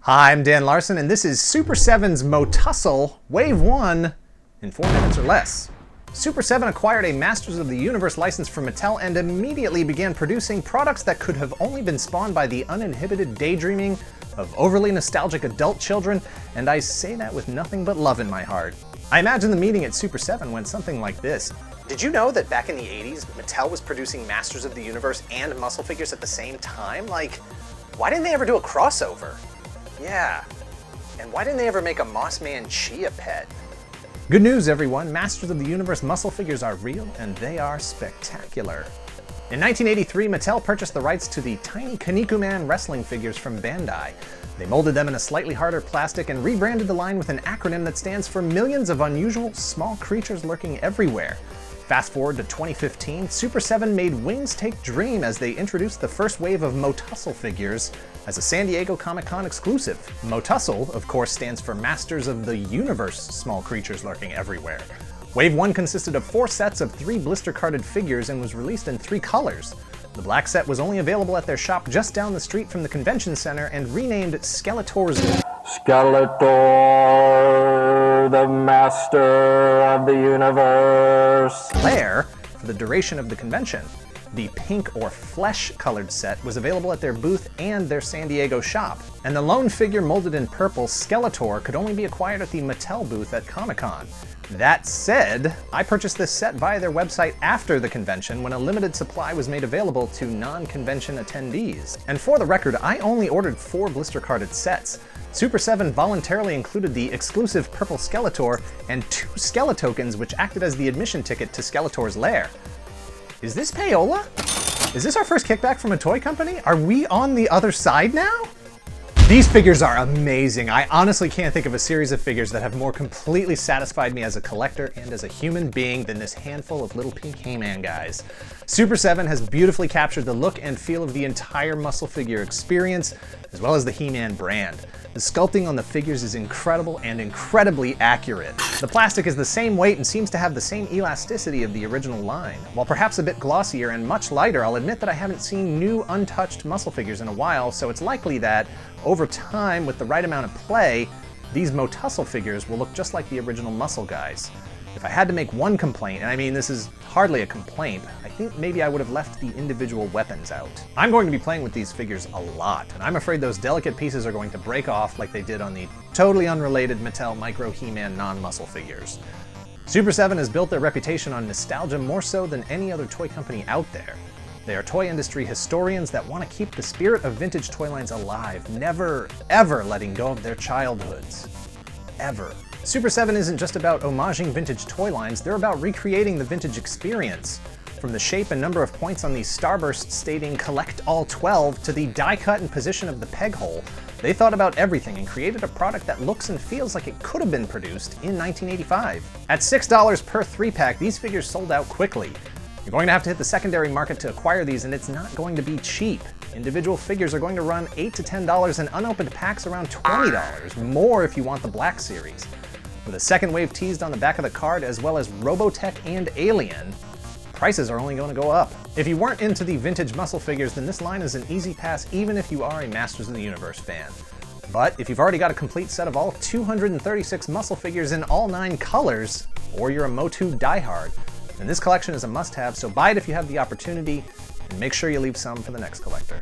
Hi, I'm Dan Larson, and this is Super 7's MOTUSCLE Wave 1 in 4 minutes or less. Super 7 acquired a Masters of the Universe license from Mattel and immediately began producing products that could have only been spawned by the uninhibited daydreaming of overly nostalgic adult children, and I say that with nothing but love in my heart. I imagine the meeting at Super 7 went something like this. Did you know that back in the 80s, Mattel was producing Masters of the Universe and muscle figures at the same time? Like, why didn't they ever do a crossover? Yeah, and why didn't they ever make a Moss Man Chia pet? Good news, everyone. Masters of the Universe muscle figures are real, and they are spectacular. In 1983, Mattel purchased the rights to the tiny Kinnikuman wrestling figures from Bandai. They molded them in a slightly harder plastic and rebranded the line with an acronym that stands for Millions of Unusual Small Creatures Lurking Everywhere. Fast forward to 2015, Super 7 made Wings Take Dream as they introduced the first wave of MOTUSCLE figures as a San Diego Comic-Con exclusive. MOTUSCLE, of course, stands for Masters of the Universe Small Creatures Lurking Everywhere. Wave 1 consisted of 4 sets of 3 blister-carded figures and was released in 3 colors. The black set was only available at their shop just down the street from the convention center and renamed Skeletor'S Lair. Skeletor, the master of the universe. Lair for the duration of the convention. The pink or flesh-colored set was available at their booth and their San Diego shop. And the lone figure molded in purple, Skeletor, could only be acquired at the Mattel booth at Comic-Con. That said, I purchased this set via their website after the convention when a limited supply was made available to non-convention attendees. And for the record, I only ordered 4 blister-carded sets. Super 7 voluntarily included the exclusive purple Skeletor and 2 Skeletokens, which acted as the admission ticket to Skeletor's Lair. Is this payola? Is this our first kickback from a toy company? Are we on the other side now? These figures are amazing. I honestly can't think of a series of figures that have more completely satisfied me as a collector and as a human being than this handful of little pink He-Man guys. Super 7 has beautifully captured the look and feel of the entire muscle figure experience, as well as the He-Man brand. The sculpting on the figures is incredible and incredibly accurate. The plastic is the same weight and seems to have the same elasticity of the original line. While perhaps a bit glossier and much lighter, I'll admit that I haven't seen new untouched muscle figures in a while, so it's likely that, over time, with the right amount of play, these MOTUSCLE figures will look just like the original muscle guys. If I had to make one complaint, and I mean this is hardly a complaint, I think maybe I would have left the individual weapons out. I'm going to be playing with these figures a lot, and I'm afraid those delicate pieces are going to break off like they did on the totally unrelated Mattel Micro He-Man non-muscle figures. Super 7 has built their reputation on nostalgia more so than any other toy company out there. They are toy industry historians that want to keep the spirit of vintage toy lines alive, never, ever letting go of their childhoods. Ever. Super 7 isn't just about homaging vintage toy lines, they're about recreating the vintage experience. From the shape and number of points on the starburst stating collect all 12 to the die cut and position of the peg hole, they thought about everything and created a product that looks and feels like it could have been produced in 1985. At $6 per 3-pack, these figures sold out quickly. You're going to have to hit the secondary market to acquire these, and it's not going to be cheap. Individual figures are going to run $8 to $10 and unopened packs around $20, more if you want the Black Series. With a second wave teased on the back of the card, as well as Robotech and Alien, prices are only going to go up. If you weren't into the vintage muscle figures, then this line is an easy pass even if you are a Masters of the Universe fan. But if you've already got a complete set of all 236 muscle figures in all 9 colors, or you're a Moto diehard, then this collection is a must-have, so buy it if you have the opportunity, and make sure you leave some for the next collector.